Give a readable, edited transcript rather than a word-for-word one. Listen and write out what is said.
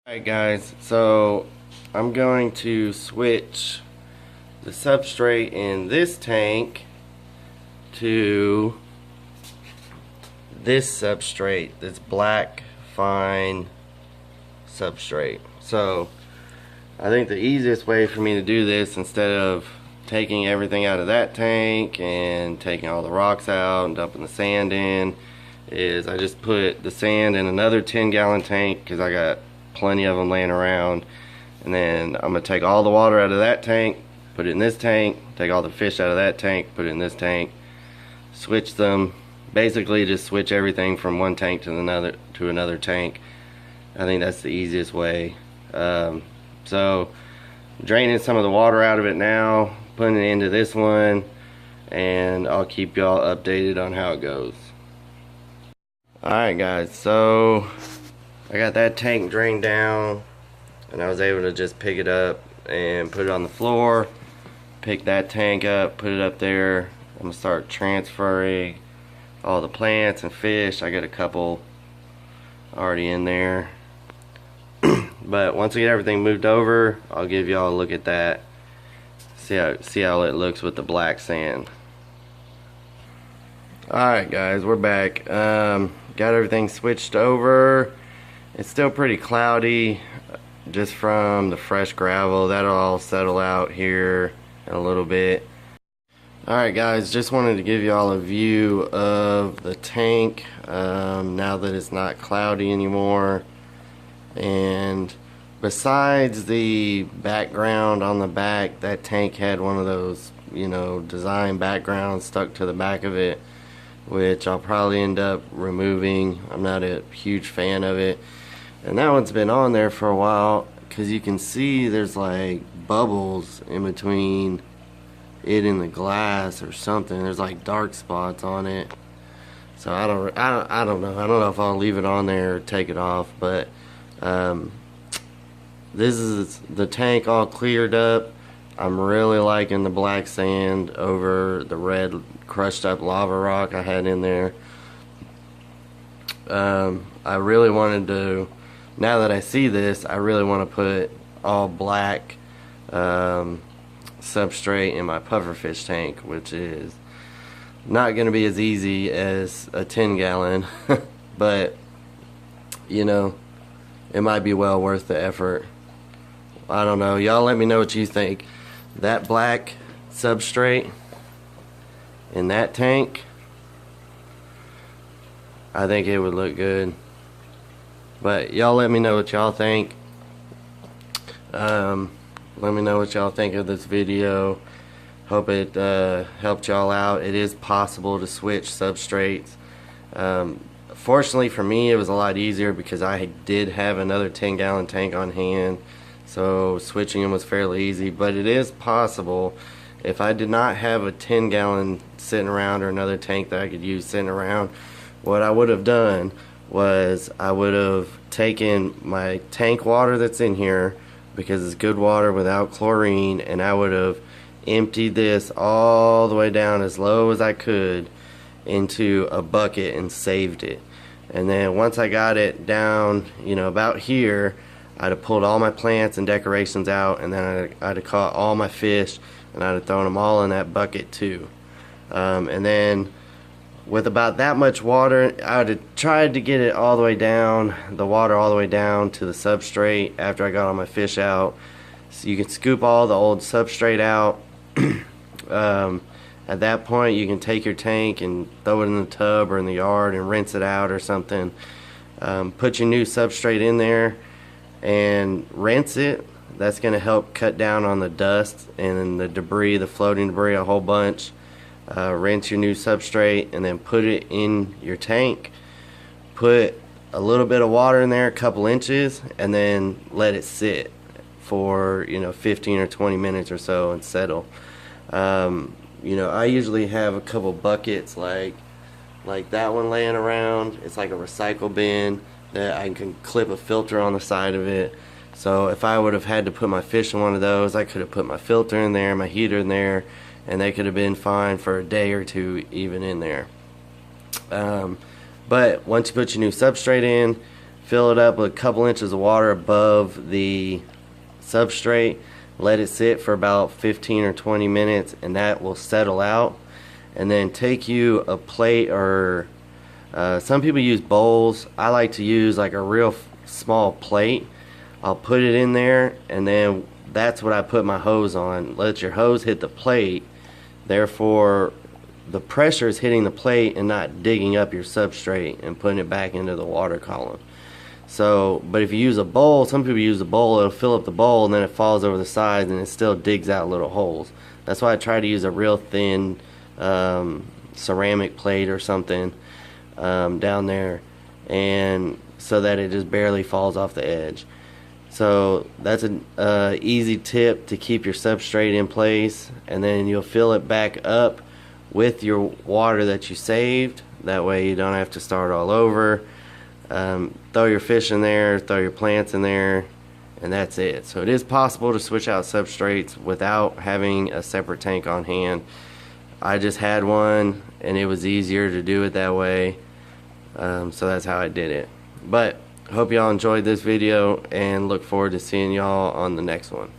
Alright guys, so I'm going to switch the substrate in this tank to this substrate, this black fine substrate. So I think the easiest way for me to do this, instead of taking everything out of that tank and taking all the rocks out and dumping the sand in, is I just put the sand in another 10-gallon tank, because I got plenty of them laying around, and then I'm gonna take all the water out of that tank, put it in this tank, take all the fish out of that tank, put it in this tank, switch them, basically just switch everything from one tank to another tank. I think that's the easiest way. So draining some of the water out of it now, putting it into this one, and I'll keep y'all updated on how it goes. Alright guys, so I got that tank drained down, and I was able to just pick it up and put it on the floor, pick that tank up, put it up there. I'm gonna start transferring all the plants and fish. I got a couple already in there. But once I get everything moved over, I'll give y'all a look at that, see how it looks with the black sand. Alright guys, we're back. Got everything switched over. It's still pretty cloudy just from the fresh gravel. That'll all settle out here in a little bit. Alright guys, just wanted to give y'all a view of the tank now that it's not cloudy anymore. And besides the background on the back, that tank had one of those, design backgrounds stuck to the back of it, which I'll probably end up removing. I'm not a huge fan of it. And that one's been on there for a while, because you can see there's like bubbles in between it and the glass or something. There's like dark spots on it. So I don't know. I don't know if I'll leave it on there or take it off, but this is the tank all cleared up. I'm really liking the black sand over the red crushed up lava rock I had in there. I really wanted to, now that I see this, I really want to put all black substrate in my pufferfish tank, which is not going to be as easy as a 10-gallon, but it might be well worth the effort. I don't know. Y'all let me know what you think. That black substrate in that tank, I think it would look good. But y'all let me know what y'all think. Let me know what y'all think of this video. Hope it helped y'all out. It is possible to switch substrates. Fortunately for me, it was a lot easier because I did have another 10-gallon tank on hand, so switching them was fairly easy. But it is possible. If I did not have a 10-gallon sitting around or another tank that I could use sitting around, what I would have done was I would have taken my tank water that's in here, because it's good water without chlorine, and I would have emptied this all the way down as low as I could into a bucket and saved it. And then once I got it down, about here, I'd have pulled all my plants and decorations out, and then I'd have caught all my fish, and I'd have thrown them all in that bucket too. And then with about that much water, I would have tried to get it all the way down, the water all the way down to the substrate after I got all my fish out. So you can scoop all the old substrate out. At that point, you can take your tank and throw it in the tub or in the yard and rinse it out or something. Put your new substrate in there and rinse it. That's going to help cut down on the dust and the debris, the floating debris, a whole bunch. Rinse your new substrate and then put it in your tank. Put a little bit of water in there, a couple inches, and then let it sit for 15 or 20 minutes or so and settle. I usually have a couple buckets like that one laying around. It's like a recycle bin that I can clip a filter on the side of it. So if I would have had to put my fish in one of those, I could have put my filter in there, my heater in there, and they could have been fine for a day or two even in there. But once you put your new substrate in, fill it up with a couple inches of water above the substrate, let it sit for about 15 or 20 minutes, and that will settle out. And then take you a plate, or some people use bowls. I like to use like a real small plate. I'll put it in there, and then that's what I put my hose on. Let your hose hit the plate, therefore the pressure is hitting the plate and not digging up your substrate and putting it back into the water column. So, but if you use a bowl, some people use a bowl, it'll fill up the bowl and then it falls over the sides and it still digs out little holes. That's why I try to use a real thin ceramic plate or something down there, and so that it just barely falls off the edge. So that's an easy tip to keep your substrate in place, and then you'll fill it back up with your water that you saved. That way you don't have to start all over. Throw your fish in there, throw your plants in there, and that's it. So it is possible to switch out substrates without having a separate tank on hand. I just had one and it was easier to do it that way, so that's how I did it. But hope y'all enjoyed this video and look forward to seeing y'all on the next one.